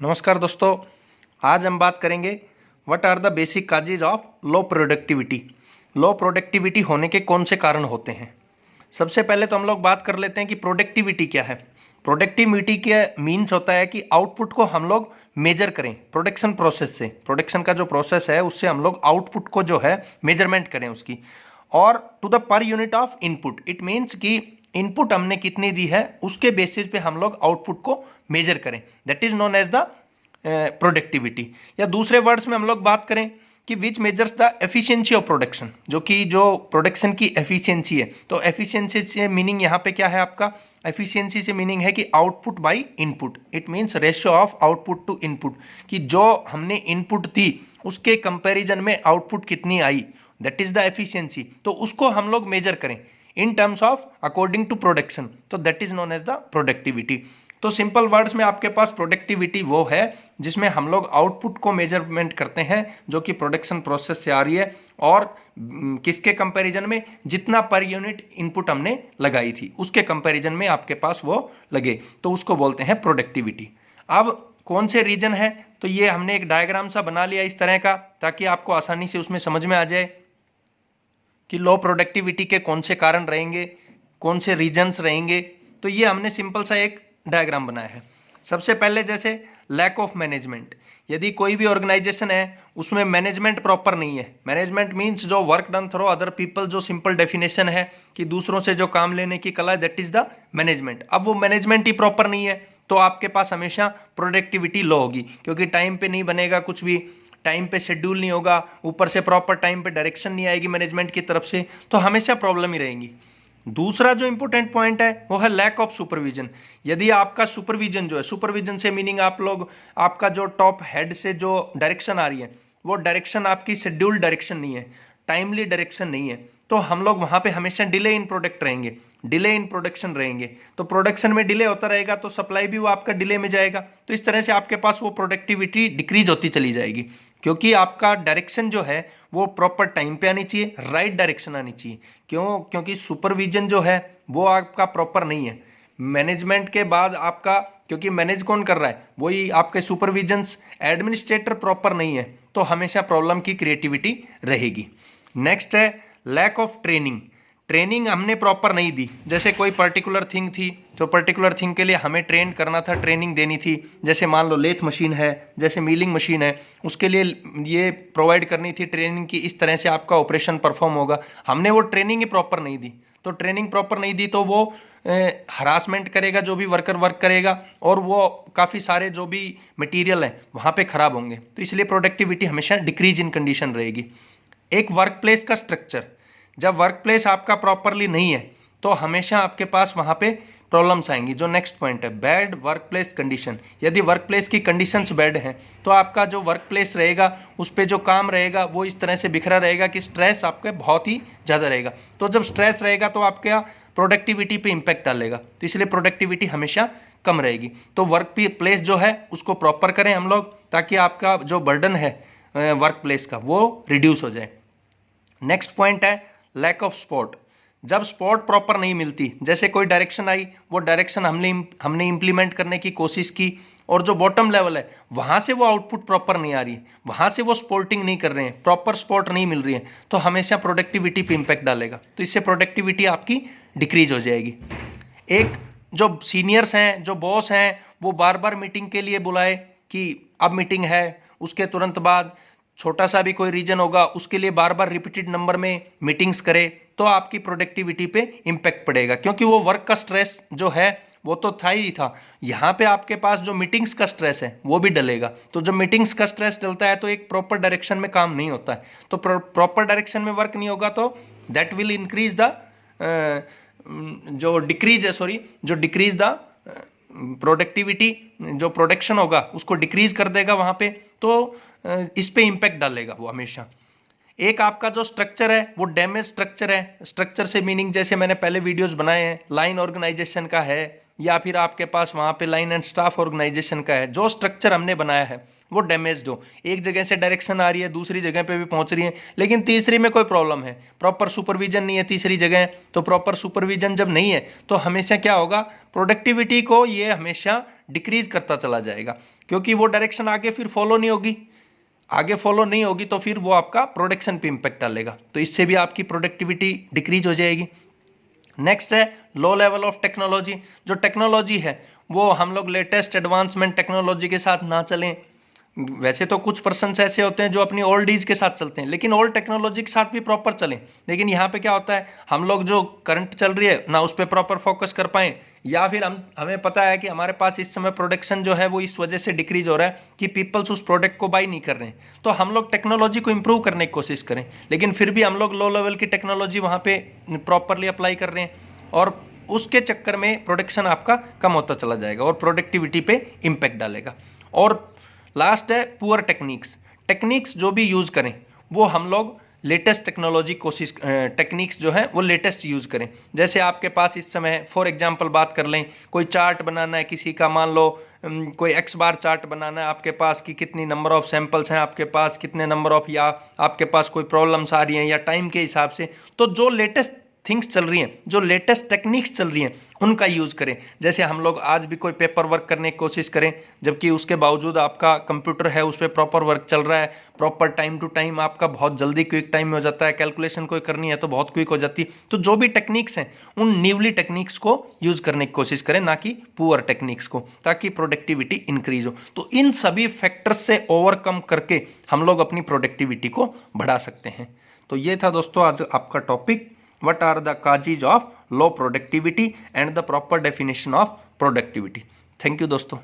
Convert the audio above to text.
नमस्कार दोस्तों, आज हम बात करेंगे what are the basic causes of low productivity. Low productivity होने के कौन से कारण होते हैं। सबसे पहले तो हम लोग बात कर लेते हैं कि प्रोडक्टिविटी क्या है। प्रोडक्टिविटी के मीन्स होता है कि आउटपुट को हम लोग मेजर करें प्रोडक्शन प्रोसेस से। प्रोडक्शन का जो प्रोसेस है उससे हम लोग आउटपुट को जो है मेजरमेंट करें उसकी, और to the per unit of input. It means कि इनपुट हमने कितनी दी है उसके बेसिस पे हम लोग आउटपुट को मेजर करें। That is known as the productivity. या दूसरे वर्ड्स में हम लोग बात करें कि which measures the efficiency of production, जो प्रोडक्शन की एफिशिएंसी है। तो एफिशिएंसी से मीनिंग यहाँ पे क्या है आपका, एफिशिएंसी से मीनिंग है कि output by input. It means ratio of output to input, कि जो हमने इनपुट दी उसके कंपैरिजन में आउटपुट कितनी आई, दैट इज द एफिशिएंसी। तो उसको हम लोग मेजर करें in terms of according to production, तो that is known as the productivity. तो सिंपल वर्ड्स में आपके पास प्रोडक्टिविटी वो है जिसमें हम लोग आउटपुट को मेजरमेंट करते हैं जो कि प्रोडक्शन प्रोसेस से आ रही है, और किसके कंपैरिजन में, जितना पर यूनिट इनपुट हमने लगाई थी उसके कंपैरिजन में आपके पास वो लगे, तो उसको बोलते हैं प्रोडक्टिविटी। अब कौन से रीजन है, तो ये हमने एक डायग्राम सा बना लिया इस तरह का, ताकि आपको आसानी से उसमें समझ में आ जाए कि लो प्रोडक्टिविटी के कौन से कारण रहेंगे, कौन से रीजन्स रहेंगे। तो ये हमने सिंपल सा एक डायग्राम बनाया है। सबसे पहले जैसे लैक ऑफ मैनेजमेंट, यदि कोई भी ऑर्गेनाइजेशन है उसमें मैनेजमेंट प्रॉपर नहीं है। मैनेजमेंट मींस जो work done through other people, जो सिंपल डेफिनेशन है कि दूसरों से जो काम लेने की कला, दैट इज द मैनेजमेंट। अब वो मैनेजमेंट ही प्रॉपर नहीं है तो आपके पास हमेशा प्रोडक्टिविटी लो होगी, क्योंकि टाइम पे नहीं बनेगा कुछ भी, टाइम पे शेड्यूल नहीं होगा, ऊपर से प्रॉपर टाइम पे डायरेक्शन नहीं आएगी मैनेजमेंट की तरफ से, तो हमेशा प्रॉब्लम ही रहेंगी। दूसरा जो इंपॉर्टेंट पॉइंट है वो है लैक ऑफ सुपरविजन। यदि आपका सुपरविजन जो है, सुपरविजन से मीनिंग आप लोग, आपका जो टॉप हेड से जो डायरेक्शन आ रही है वो डायरेक्शन आपकी शेड्यूल डायरेक्शन नहीं है, टाइमली डायरेक्शन नहीं है, तो हम लोग वहां पे हमेशा डिले इन प्रोडक्ट रहेंगे, डिले इन प्रोडक्शन रहेंगे। तो प्रोडक्शन में डिले होता रहेगा तो सप्लाई भी वो आपका डिले में जाएगा, तो इस तरह से आपके पास वो प्रोडक्टिविटी डिक्रीज होती चली जाएगी, क्योंकि आपका डायरेक्शन जो है वो प्रॉपर टाइम पे आनी चाहिए, राइट डायरेक्शन आनी चाहिए। क्योंकि सुपरविजन जो है वो आपका प्रॉपर नहीं है। मैनेजमेंट के बाद आपका, क्योंकि मैनेज कौन कर रहा है, वही आपके सुपरविजन्स, एडमिनिस्ट्रेटर प्रॉपर नहीं है, तो हमेशा प्रॉब्लम की क्रिएटिविटी रहेगी। नेक्स्ट है लैक ऑफ ट्रेनिंग। ट्रेनिंग हमने प्रॉपर नहीं दी, जैसे कोई पर्टिकुलर थिंग थी तो पर्टिकुलर थिंग के लिए हमें ट्रेन करना था, ट्रेनिंग देनी थी। जैसे मान लो लेथ मशीन है, जैसे मिलिंग मशीन है, उसके लिए ये प्रोवाइड करनी थी ट्रेनिंग की, इस तरह से आपका ऑपरेशन परफॉर्म होगा। हमने वो ट्रेनिंग ही प्रॉपर नहीं दी, तो ट्रेनिंग प्रॉपर नहीं दी तो वो हरासमेंट करेगा जो भी वर्कर वर्क करेगा, और वो काफ़ी सारे जो भी मटीरियल हैं वहाँ पे ख़राब होंगे, तो इसलिए प्रोडक्टिविटी हमेशा डिक्रीज इन कंडीशन रहेगी। एक वर्क प्लेस का स्ट्रक्चर, जब वर्क प्लेस आपका प्रॉपरली नहीं है तो हमेशा आपके पास वहाँ पे प्रॉब्लम्स आएंगी। जो नेक्स्ट पॉइंट है बैड वर्क प्लेस कंडीशन। यदि वर्क प्लेस की कंडीशंस बैड हैं तो आपका जो वर्क प्लेस रहेगा उस पर जो काम रहेगा वो इस तरह से बिखरा रहेगा कि स्ट्रेस आपके बहुत ही ज़्यादा रहेगा। तो जब स्ट्रेस रहेगा तो आपका प्रोडक्टिविटी पे इम्पैक्ट डालेगा, तो इसलिए प्रोडक्टिविटी हमेशा कम रहेगी। तो वर्क प्लेस जो है उसको प्रॉपर करें हम लोग, ताकि आपका जो बर्डन है वर्क प्लेस का वो रिड्यूस हो जाए। नेक्स्ट पॉइंट है लैक ऑफ सपोर्ट। जब सपोर्ट प्रॉपर नहीं मिलती, जैसे कोई डायरेक्शन आई, वो डायरेक्शन हमने इंप्लीमेंट करने की कोशिश की, और जो बॉटम लेवल है वहाँ से वो आउटपुट प्रॉपर नहीं आ रही है, वहाँ से वो सपोर्टिंग नहीं कर रहे हैं, प्रॉपर सपोर्ट नहीं मिल रही है, तो हमेशा प्रोडक्टिविटी पे इम्पैक्ट डालेगा, तो इससे प्रोडक्टिविटी आपकी डिक्रीज हो जाएगी। एक जो सीनियर्स हैं, जो बॉस हैं, वो बार बार मीटिंग के लिए बुलाए कि अब मीटिंग है, उसके तुरंत बाद छोटा सा भी कोई रीजन होगा उसके लिए बार बार रिपीटेड नंबर में मीटिंग्स करे, तो आपकी प्रोडक्टिविटी पे इम्पैक्ट पड़ेगा, क्योंकि वो वर्क का स्ट्रेस जो है वो तो था ही था, यहाँ पे आपके पास जो मीटिंग्स का स्ट्रेस है वो भी डलेगा। तो जब मीटिंग्स का स्ट्रेस डलता है तो एक प्रॉपर डायरेक्शन में काम नहीं होता है, तो प्रॉपर डायरेक्शन में वर्क नहीं होगा तो दैट विल इंक्रीज द जो डिक्रीज द प्रोडक्टिविटी, जो प्रोडक्शन होगा उसको डिक्रीज कर देगा वहाँ पे, तो इस पे इम्पैक्ट डालेगा वो हमेशा। एक आपका जो स्ट्रक्चर है वो डैमेज स्ट्रक्चर है। स्ट्रक्चर से मीनिंग जैसे मैंने पहले वीडियोस बनाए हैं, लाइन ऑर्गेनाइजेशन का है, या फिर आपके पास वहाँ पे लाइन एंड स्टाफ ऑर्गेनाइजेशन का है। जो स्ट्रक्चर हमने बनाया है वो डैमेज्ड हो, एक जगह से डायरेक्शन आ रही है, दूसरी जगह पे भी पहुंच रही है, लेकिन तीसरी में कोई प्रॉब्लम है, प्रॉपर सुपरविजन नहीं है तीसरी जगह, तो प्रॉपर सुपरविजन जब नहीं है तो हमेशा क्या होगा, प्रोडक्टिविटी को ये हमेशा डिक्रीज करता चला जाएगा, क्योंकि वो डायरेक्शन आगे फिर फॉलो नहीं होगी। आगे फॉलो नहीं होगी तो फिर वो आपका प्रोडक्शन पे इम्पैक्ट डालेगा, तो इससे भी आपकी प्रोडक्टिविटी डिक्रीज हो जाएगी। नेक्स्ट है लो लेवल ऑफ टेक्नोलॉजी। जो टेक्नोलॉजी है वो हम लोग लेटेस्ट एडवांसमेंट टेक्नोलॉजी के साथ ना चलें। वैसे तो कुछ पर्सन ऐसे होते हैं जो अपनी ओल्ड एज के साथ चलते हैं, लेकिन ओल्ड टेक्नोलॉजी के साथ भी प्रॉपर चलें। लेकिन यहाँ पे क्या होता है, हम लोग जो करंट चल रही है ना उस पर प्रॉपर फोकस कर पाएं, या फिर हमें पता है कि हमारे पास इस समय प्रोडक्शन जो है वो इस वजह से डिक्रीज हो रहा है कि पीपल्स उस प्रोडक्ट को बाई नहीं कर रहे हैं, तो हम लोग टेक्नोलॉजी को इंप्रूव करने की कोशिश करें। लेकिन फिर भी हम लोग लो लेवल की टेक्नोलॉजी वहाँ पे प्रॉपरली अप्लाई कर रहे हैं, और उसके चक्कर में प्रोडक्शन आपका कम होता चला जाएगा और प्रोडक्टिविटी पे इम्पैक्ट डालेगा। और लास्ट है पुअर टेक्निक्स जो भी यूज़ करें वो हम लोग लेटेस्ट टेक्नोलॉजी कोशिश टेक्निक्स जो है वो लेटेस्ट यूज़ करें। जैसे आपके पास इस समय फॉर एग्जांपल बात कर लें, कोई चार्ट बनाना है किसी का, मान लो कोई एक्स बार चार्ट बनाना है आपके पास, कि कितनी नंबर ऑफ सैंपल्स हैं आपके पास, कितने नंबर ऑफ, या आपके पास कोई प्रॉब्लम्स आ रही हैं या टाइम के हिसाब से, तो जो लेटेस्ट थिंग्स चल रही हैं, जो लेटेस्ट टेक्निक्स चल रही हैं उनका यूज़ करें। जैसे हम लोग आज भी कोई पेपर वर्क करने की कोशिश करें, जबकि उसके बावजूद आपका कंप्यूटर है उस पर प्रॉपर वर्क चल रहा है, प्रॉपर टाइम टू टाइम आपका बहुत जल्दी क्विक टाइम में हो जाता है, कैलकुलेशन कोई करनी है तो बहुत क्विक हो जाती है। तो जो भी टेक्निक्स हैं उन न्यूली टेक्निक्स को यूज़ करने की कोशिश करें, ना कि पुअर टेक्निक्स को, ताकि प्रोडक्टिविटी इंक्रीज हो। तो इन सभी फैक्टर्स से ओवरकम करके हम लोग अपनी प्रोडक्टिविटी को बढ़ा सकते हैं। तो ये था दोस्तों आज आपका topic, what are the causes of low productivity and the proper definition of productivity। Thank you दोस्तों।